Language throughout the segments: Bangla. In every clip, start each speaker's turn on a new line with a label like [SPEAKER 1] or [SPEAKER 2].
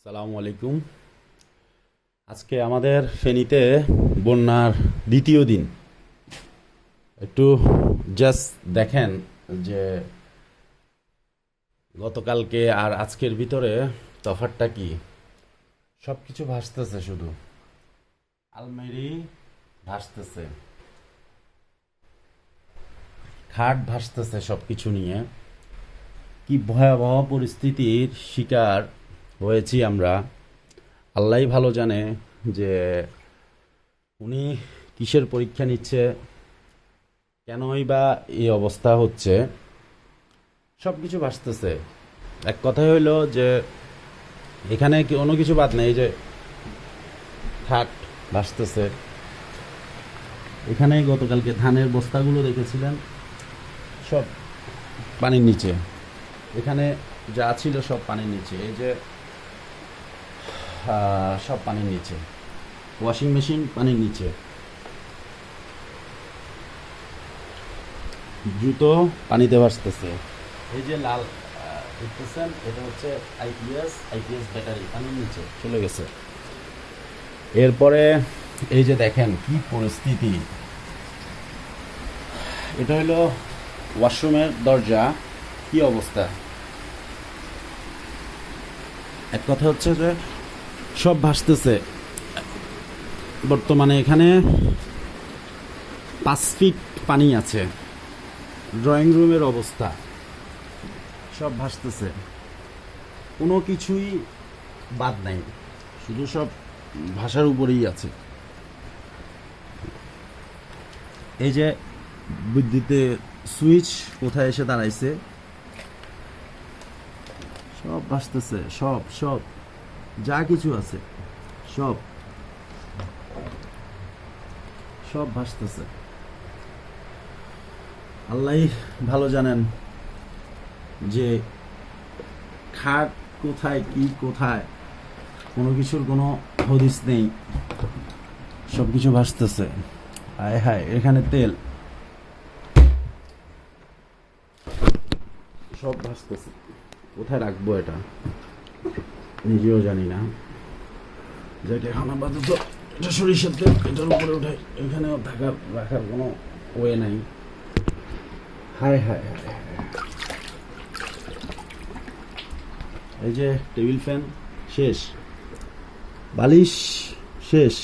[SPEAKER 1] সালামু আলাইকুম। আজকে আমাদের ফেনীতে বন্যার দ্বিতীয় দিন। একটু জাস্ট দেখেন যে গতকালকে আর আজকের ভিতরে তফাৎটা কি। সব কিছু ভাসতেছে, শুধু আলমারি ভাসতেছে, খাট ভাসতেছে, সব কিছু নিয়ে কি ভয়াবহ পরিস্থিতির শিকার হয়েছি আমরা। আল্লাহই ভালো জানে যে উনি কিসের পরীক্ষা নিচ্ছে, কেনই বা এই অবস্থা হচ্ছে। সব কিছু ভাসতেছে। এক কথাই হইলো যে এখানে কোনো কিছু বাদ নেই। এই যে খাট ভাসতেছে, এখানে গতকালকে ধানের বস্তাগুলো দেখেছিলেন, সব পানির নিচে। এখানে যা ছিল সব পানির নিচে। এই যে সব পানির নিচে। ওয়াশিং মেশিন পানির নিচে, জুতো পানিতে ভাসতেছে। এই যে লাল দেখতেছেন, এটা হচ্ছে আইপিএস ব্যাটারি পানির নিচে চলে গেছে। এরপরে এই যে দেখেন কি পরিস্থিতি। এটা হলো ওয়াশরুমের দরজা, কি অবস্থা। এক কথা হচ্ছে যে সব ভাসতেছে। বর্তমানে এখানে 5 ফিট পানি আছে। ড্রয়িং রুমের অবস্থা, সব ভাসতেছে, কোনো কিছুই বাদ নাই, শুধু সব ভাষার উপরেই আছে। এই যে বিদ্যুতের সুইচ কোথায় এসে দাঁড়াইছে, সব ভাসতেছে, সব সব যা কিছু আছে সব সব ভাসতেছে। আল্লাহই ভালো জানেন যে খাট কোথায়, কি কোথায়, কোনো কিছুর কোনো হদিস নেই। সব কিছু ভাসতেছে। হায় হায়, এখানে তেল, সব ভাসতেছে। কোথায় রাখবো এটা নিজেও জানি না। যেটা এখন আপাতত এটা সরিষার তেল, এটার উপরে উঠে এখানেও রাখার কোনো ওয়ে নাই। হায় হায় হায়। এই যে টেবিল ফ্যান শেষ, বালিশ শেষ,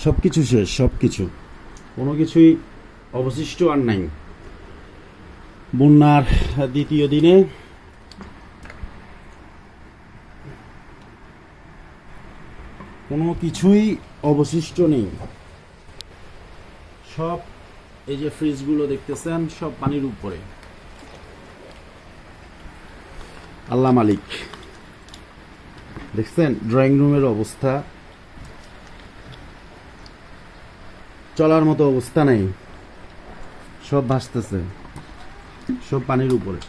[SPEAKER 1] সবকিছু শেষ, সবকিছু, কোনো কিছুই অবশিষ্ট আর নাই। বন্যার দ্বিতীয় দিনে কোনো কিছুই অবশিষ্ট নেই। সব এই যে ফ্রিজগুলো দেখতেছেন, সব পানির উপরে। আল্লাহ মালিক। দেখছেন ড্রয়িং রুমের অবস্থা, চলার মতো অবস্থা নেই, সব ভাসতেছে, সব পানির উপরে।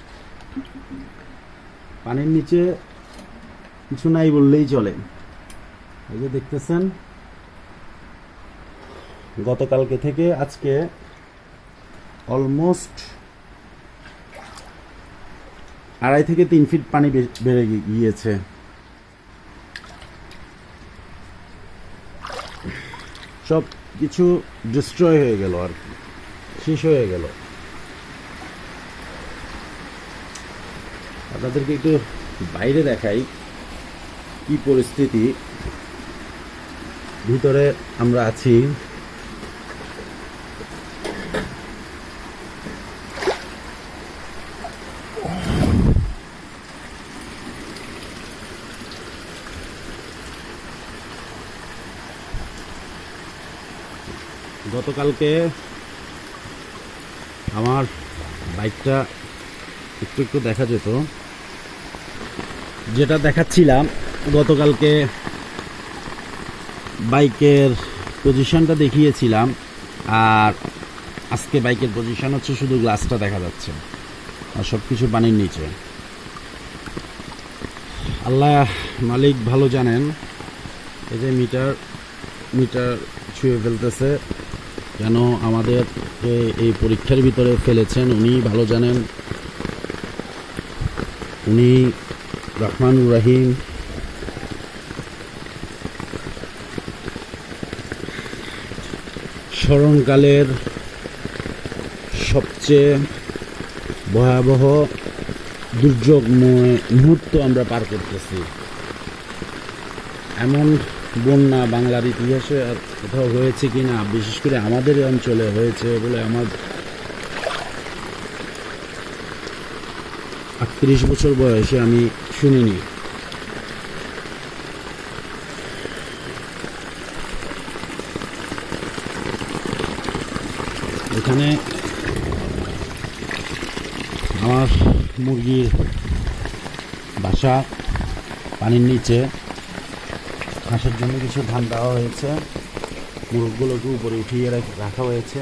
[SPEAKER 1] পানির নিচে কিছু নাই বললেই চলে। এই যে দেখতেছেন, গতকালকে থেকে আজকে অলমোস্ট 2.5 থেকে 3 ফিট পানি বেড়ে গিয়েছে। সব কিছু ডিস্ট্রয় হয়ে গেল, আর কি শেষ হয়ে গেল। আপনাদেরকে একটু বাইরে দেখাই কি পরিস্থিতি। ভিতরে আমরা আছি। গতকালকে আমার বাইকটা একটু একটু দেখা যেত, যেটা দেখাচ্ছিলাম। গতকালকে বাইকের পজিশনটা দেখিয়েছিলাম, আর আজকে বাইকের পজিশন হচ্ছে শুধু গ্লাসটা দেখা যাচ্ছে, আর সব কিছু পানির নিচে। আল্লাহ মালিক ভালো জানেন। এই যে মিটার ছুঁয়ে ফেলতেছে। কেন আমাদেরকে এই পরীক্ষার ভিতরে ফেলেছেন উনি ভালো জানেন। উনি রহমানুর রহিম। স্মরণকালের সবচেয়ে ভয়াবহ দুর্যোগময় মুহূর্ত আমরা পার করতেছি। এমন বন্যা বাংলার ইতিহাসে আর কোথাও হয়েছে কিনা, বিশেষ করে আমাদের এই অঞ্চলে হয়েছে বলে আমার ৩৮ বছর বয়সে আমি শুনিনি। এখানে আমার মুরগির বাসা পানির নিচে, হাঁসের জন্য কিছু ধান দেওয়া হয়েছে, মুরগগুলোকে উপরে উঠিয়ে রাখা হয়েছে।